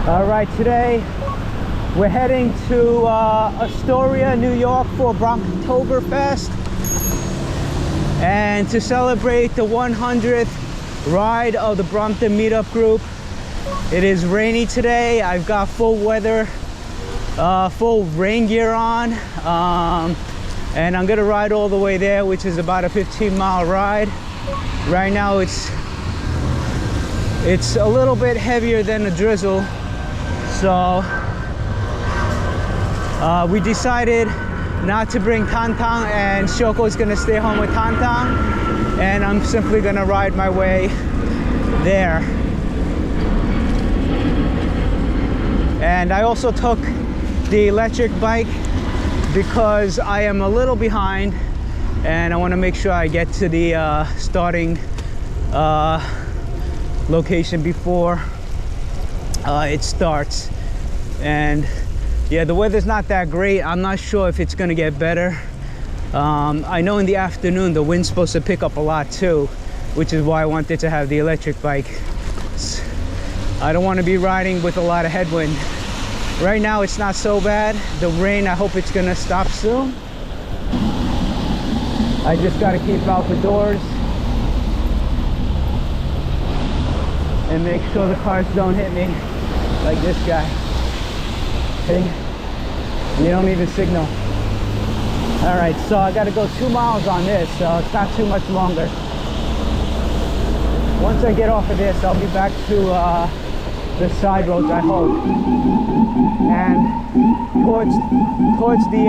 All right, today we're heading to Astoria, New York for Bromptoberfest, and to celebrate the 100th ride of the Brompton meetup group. It is rainy today. I've got full weather, full rain gear on, and I'm gonna ride all the way there, which is about a 15-mile ride. Right now it's a little bit heavier than a drizzle, so we decided not to bring Tantang, and Shoko's gonna stay home with Tantang, and I'm simply gonna ride my way there. And I also took the electric bike because I am a little behind, and I want to make sure I get to the starting location before it starts. And yeah, the weather's not that great. I'm not sure if it's gonna get better. I know in the afternoon the wind's supposed to pick up a lot too, which is why I wanted to have the electric bike. I don't want to be riding with a lot of headwind. Right now it's not so bad. The rain, I hope it's gonna stop soon. I just gotta keep out the doors and make sure the cars don't hit me like this guy. Hey, you don't even signal. All right, so I gotta go 2 miles on this, so it's not too much longer. Once I get off of this, I'll be back to the side roads, I hope. And towards the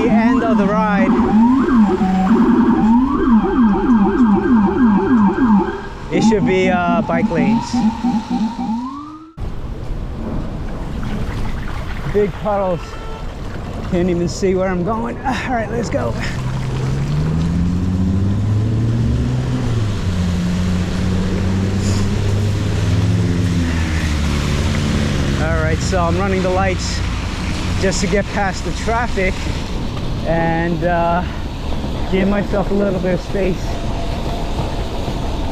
end of the ride, it should be bike lanes. Big puddles. Can't even see where I'm going. All right, let's go. All right, so I'm running the lights just to get past the traffic and give myself a little bit of space.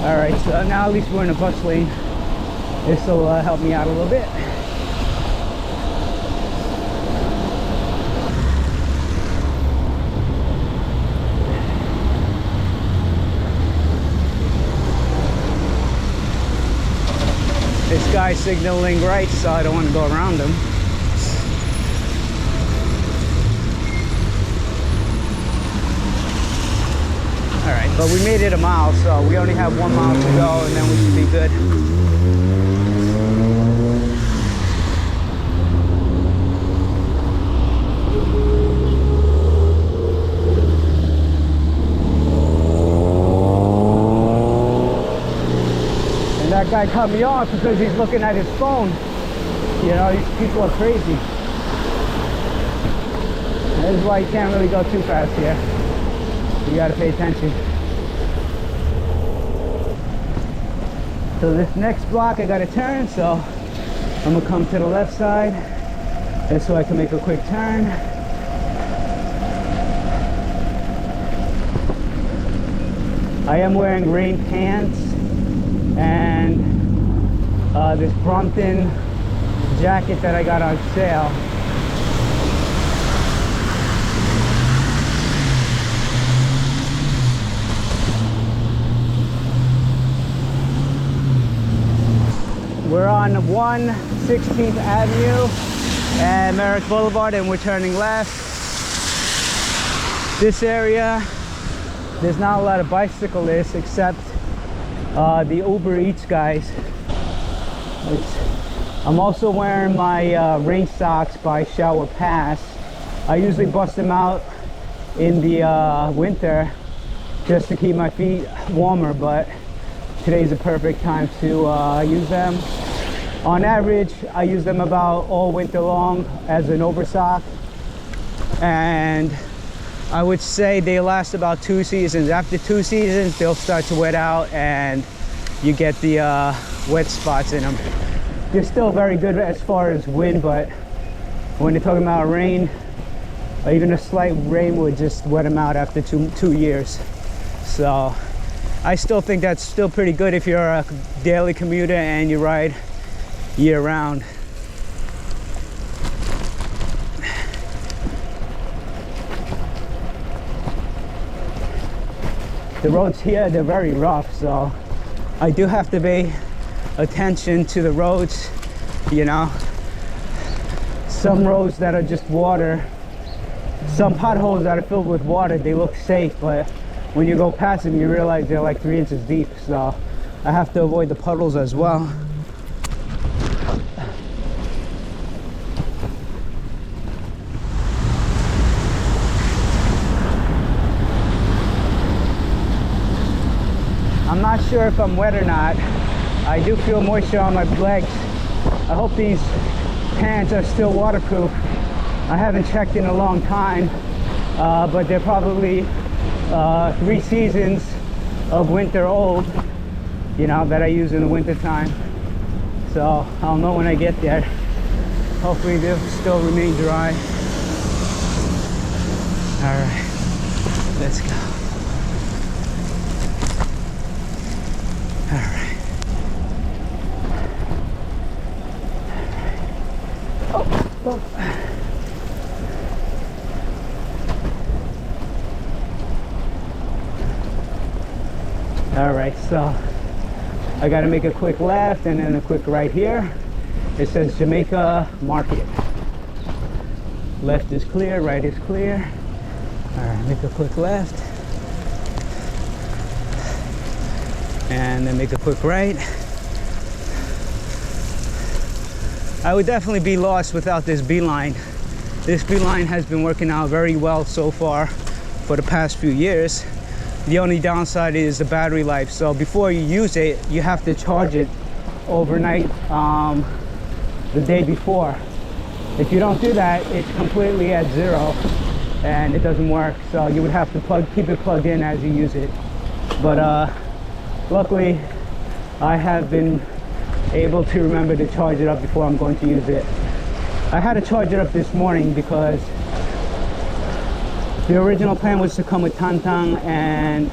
All right, so now at least we're in a bus lane. This will help me out a little bit. This guy's signaling right, so I don't want to go around him. All right, but we made it a mile, so we only have 1 mile to go, and then we should be good. That guy cut me off because he's looking at his phone. You know, these people are crazy. This is why you can't really go too fast here. You gotta pay attention. So this next block I gotta turn, so I'm gonna come to the left side just so I can make a quick turn. I am wearing rain pants and this Brompton jacket that I got on sale. We're on 116th Avenue and Merrick Boulevard, and we're turning left. This area, there's not a lot of bicyclists except the Uber Eats guys. I'm also wearing my rain socks by Shower Pass. I usually bust them out in the winter just to keep my feet warmer, but today's a perfect time to use them. On average, I use them about all winter long as an oversock, and I would say they last about 2 seasons. After 2 seasons, they'll start to wet out and you get the wet spots in them. They're still very good as far as wind, but when you're talking about rain, or even a slight rain would just wet them out after two years. So I still think that's still pretty good if you're a daily commuter and you ride year round. The roads here, they're very rough, so I do have to pay attention to the roads, you know. Some roads that are just water, some potholes that are filled with water, they look safe, but when you go past them, you realize they're like 3 inches deep, so I have to avoid the puddles as well. I'm not sure if I'm wet or not. I do feel moisture on my legs. I hope these pants are still waterproof. I haven't checked in a long time, but they're probably 3 seasons of winter old, you know, that I use in the winter time. So I'll know when I get there. Hopefully they'll still remain dry. All right, let's go. All right. Oh. All right, so I got to make a quick left and then a quick right here. It says Jamaica Market. Left is clear, right is clear. All right, make a quick left. And then make a quick right. I would definitely be lost without this beeline. This beeline has been working out very well so far for the past few years. The only downside is the battery life. So before you use it, you have to charge it overnight, the day before. If you don't do that, it's completely at zero and it doesn't work. So you would have to keep it plugged in as you use it. But luckily, I have been able to remember to charge it up before I'm going to use it. I had to charge it up this morning because the original plan was to come with Tantang and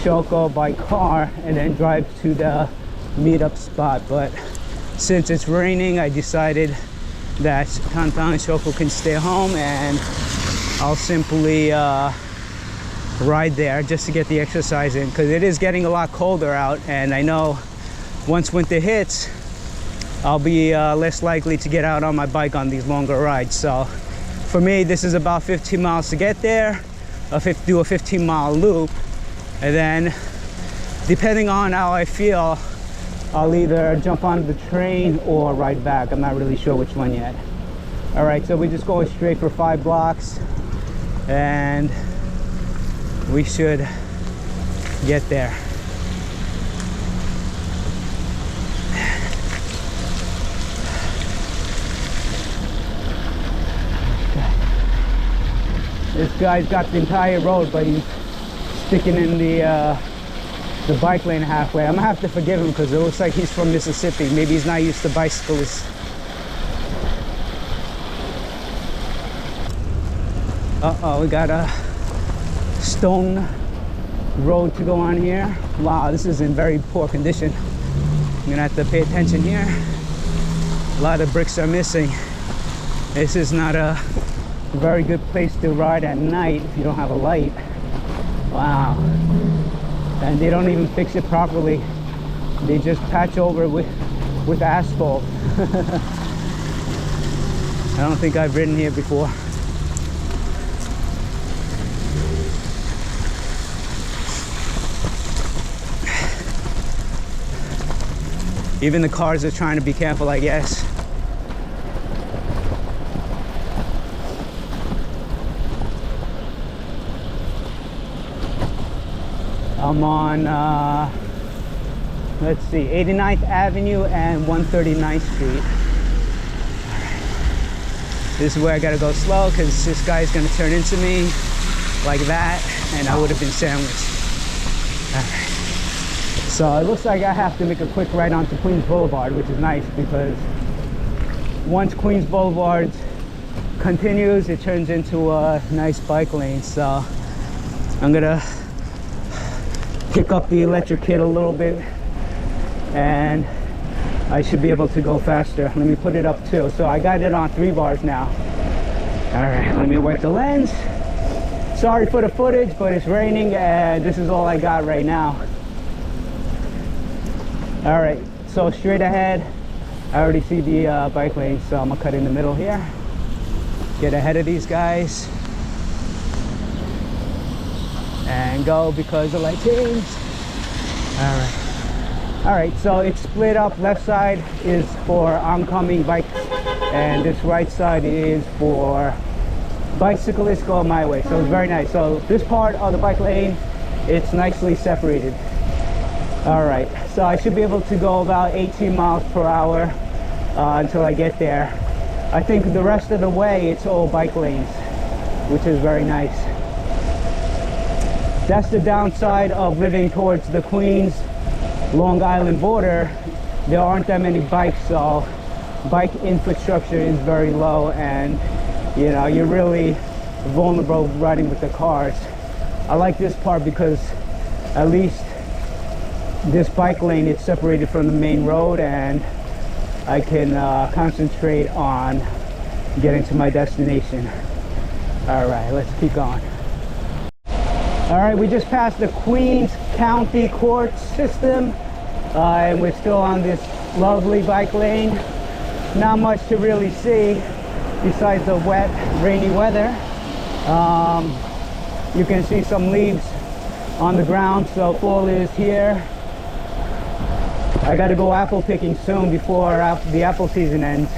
Shoko by car and then drive to the meetup spot. But since it's raining, I decided that Tantang and Shoko can stay home and I'll simply ride there just to get the exercise in, because it is getting a lot colder out, and I know once winter hits I'll be less likely to get out on my bike on these longer rides. So for me, this is about 15 miles to get there, do a 15-mile loop, and then depending on how I feel, I'll either jump on the train or ride back. I'm not really sure which one yet. All right, so we're just going straight for 5 blocks and we should get there. This guy's got the entire road, but he's sticking in the bike lane halfway. I'm gonna have to forgive him because it looks like he's from Mississippi. Maybe he's not used to bicyclists. Uh-oh, we got a stone road to go on here. Wow, this is in very poor condition. I'm gonna have to pay attention here. A lot of bricks are missing. This is not a very good place to ride at night if you don't have a light. Wow. And they don't even fix it properly. They just patch over with asphalt. I don't think I've ridden here before. Even the cars are trying to be careful, I guess. I'm on, let's see, 89th Avenue and 139th Street. This is where I gotta go slow because this guy's gonna turn into me like that and I would have been sandwiched. All right. So it looks like I have to make a quick right onto Queens Boulevard, which is nice because once Queens Boulevard continues, it turns into a nice bike lane. So I'm gonna kick up the electric kit a little bit, and I should be able to go faster. Let me put it up too. So I got it on 3 bars now. All right, let me wipe the lens. Sorry for the footage, but it's raining and this is all I got right now. All right, so straight ahead, I already see the bike lane, so I'm gonna cut in the middle here. Get ahead of these guys. And go because the light changed. All right. All right, so it's split up. Left side is for oncoming bikes, and this right side is for bicyclists go my way. So it's very nice. So this part of the bike lane, it's nicely separated. All right, so I should be able to go about 18 miles per hour until I get there. I think the rest of the way it's all bike lanes, which is very nice. That's the downside of living towards the Queens, Long Island border. There aren't that many bikes, so bike infrastructure is very low, and you know, you're really vulnerable riding with the cars. I like this part because at least this bike lane is separated from the main road, and I can concentrate on getting to my destination. All right, let's keep going. All right, we just passed the Queens County Court system, and we're still on this lovely bike lane. Not much to really see besides the wet, rainy weather. You can see some leaves on the ground, so fall is here. I got to go apple picking soon before the apple season ends.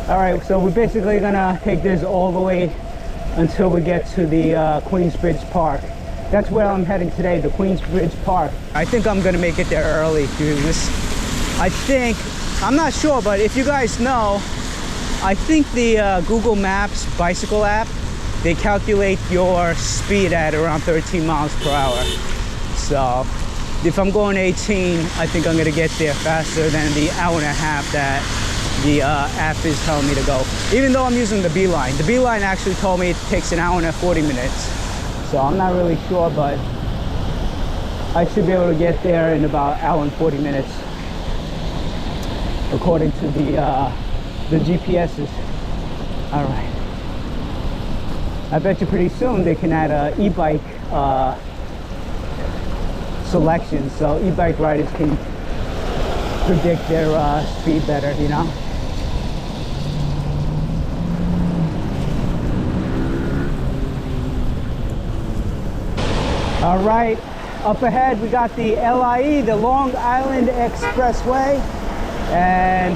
All right, so we're basically gonna take this all the way until we get to the Queensbridge Park. That's where I'm heading today, the Queensbridge Park. I think I'm gonna make it there early, because I think, I'm not sure, but if you guys know, I think the Google Maps bicycle app, they calculate your speed at around 13 miles per hour. So if I'm going 18, I think I'm gonna get there faster than the hour and a half that the app is telling me to go. Even though I'm using the Beeline. The Beeline actually told me it takes an hour and 40 minutes. So I'm not really sure, but I should be able to get there in about an hour and 40 minutes, according to the GPSs. All right. I bet you pretty soon they can add a e-bike selection, so e-bike riders can predict their speed better, you know. All right, up ahead we got the LIE, the Long Island Expressway, and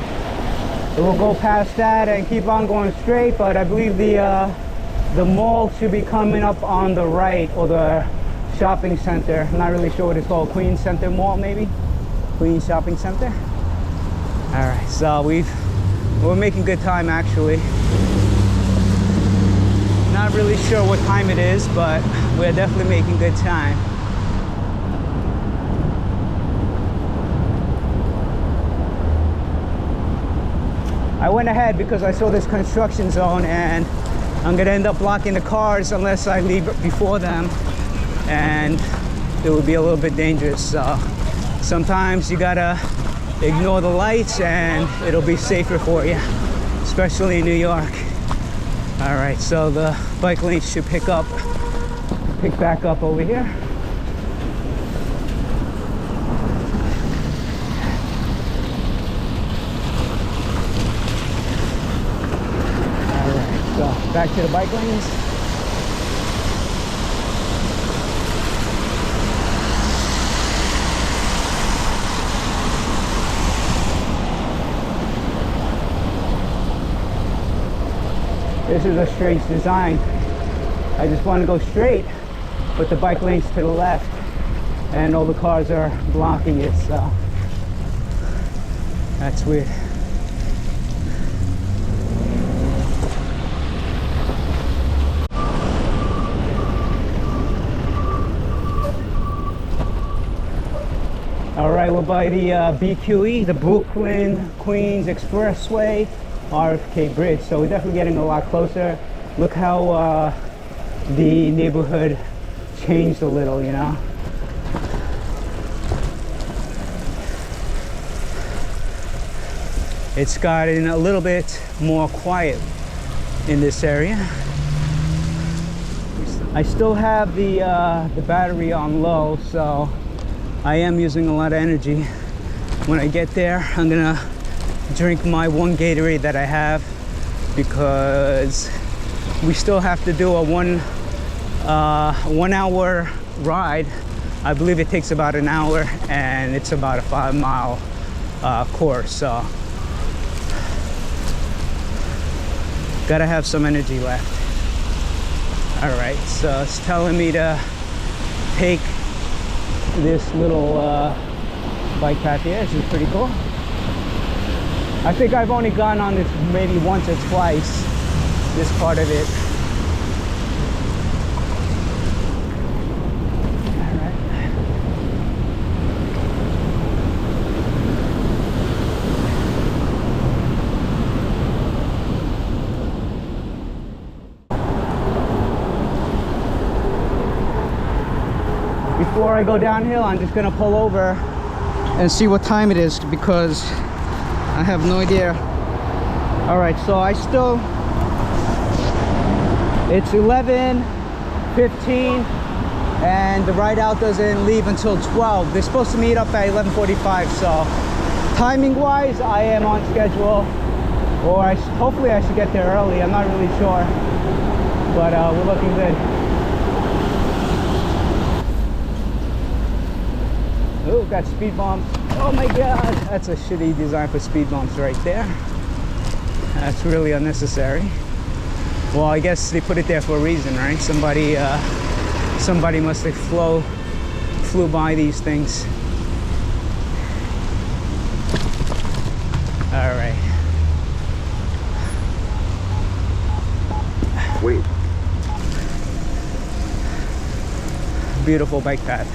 we'll go past that and keep on going straight, but I believe the mall should be coming up on the right, or the shopping center. I'm not really sure what it's called. Queens Center Mall, maybe? Queens Shopping Center. All right, so we're making good time actually. Not really sure what time it is, but we're definitely making good time. I went ahead because I saw this construction zone, and I'm gonna end up blocking the cars unless I leave before them, and it would be a little bit dangerous. So sometimes you gotta ignore the lights and it'll be safer for you, especially in New York. All right, so the bike lane should pick back up over here. All right, so back to the bike lanes. This is a strange design. I just want to go straight, but the bike lane's to the left, and all the cars are blocking it, so that's weird. All right, we're by the BQE, the Brooklyn Queens Expressway, RFK Bridge, so we're definitely getting a lot closer. Look how the neighborhood changed a little, you know. It's gotten a little bit more quiet in this area. I still have the battery on low, so I am using a lot of energy. When I get there, I'm gonna drink my one Gatorade that I have, because we still have to do a 1 hour ride. I believe it takes about an hour, and it's about a 5-mile course, so gotta have some energy left. All right, so it's telling me to take this little bike path here. This is pretty cool. I think I've only gone on this maybe once or twice, this part of it. All right. Before I go downhill, I'm just gonna pull over and see what time it is, because I have no idea. All right, so it's 11:15 and the ride out doesn't leave until 12. They're supposed to meet up at 11:45, so timing wise I am on schedule, or hopefully I should get there early. I'm not really sure, but we're looking good. Oh, got speed bumps. Oh my god, that's a shitty design for speed bumps right there. That's really unnecessary. Well, I guess they put it there for a reason, right? Somebody must have flew by these things. All right. Wait. Beautiful bike path.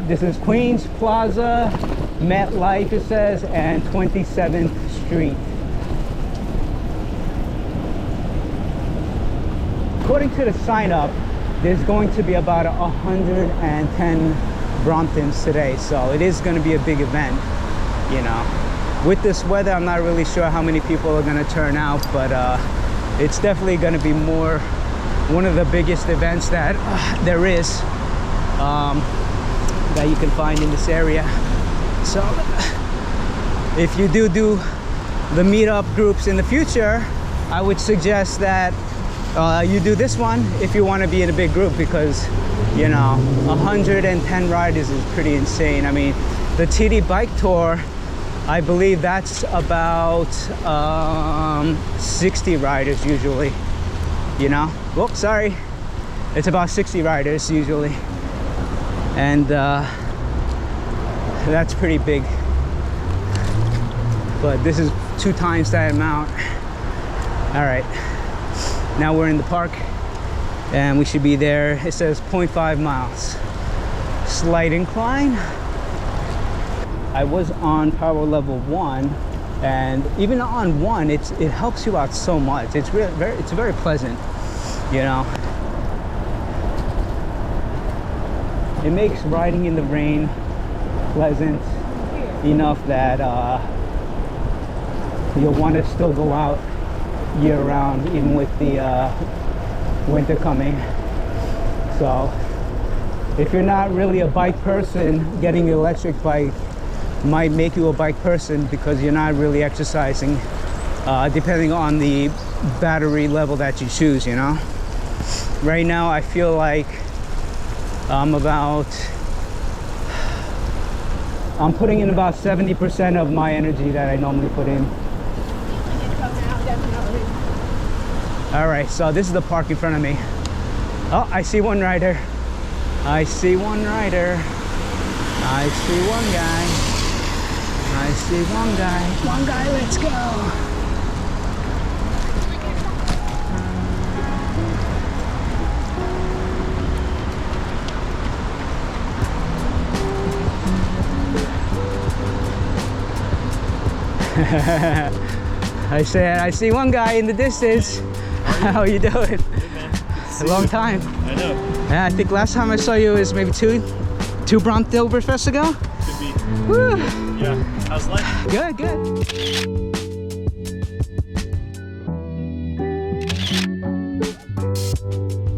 This is Queens Plaza, MetLife it says, and 27th Street. According to the sign up, there's going to be about 110 Bromptons today, so it is going to be a big event, you know. With this weather, I'm not really sure how many people are going to turn out, but it's definitely going to be one of the biggest events that there is. That you can find in this area. So if you do the meetup groups in the future, I would suggest that you do this one if you want to be in a big group, because you know 110 riders is pretty insane. I mean, the TD bike tour, I believe that's about 60 riders usually, you know. Whoops, sorry, it's about 60 riders usually, and that's pretty big, but this is 2 times that amount. All right, now we're in the park and we should be there. It says 0.5 miles, slight incline. I was on power level 1, and even on 1 it helps you out so much. It's very pleasant, you know. It makes riding in the rain pleasant enough that you'll want to still go out year round, even with the winter coming. So if you're not really a bike person, getting the electric bike might make you a bike person, because you're not really exercising, depending on the battery level that you choose, you know. Right now I feel like I'm putting in about 70% of my energy that I normally put in. All right, so this is the park in front of me. Oh, I see one rider. I see one rider. I see one guy. I see one guy. One guy, let's go. I said, I see one guy in the distance. How you doing? see a long you. time. I know. Yeah, I think last time I saw you was maybe two Bromptoberfest ago. Could be. Woo. Yeah. How's life? Good, good.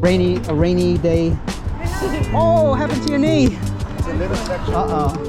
A rainy day. Oh, what happened to your knee? It's a little section. Uh-oh.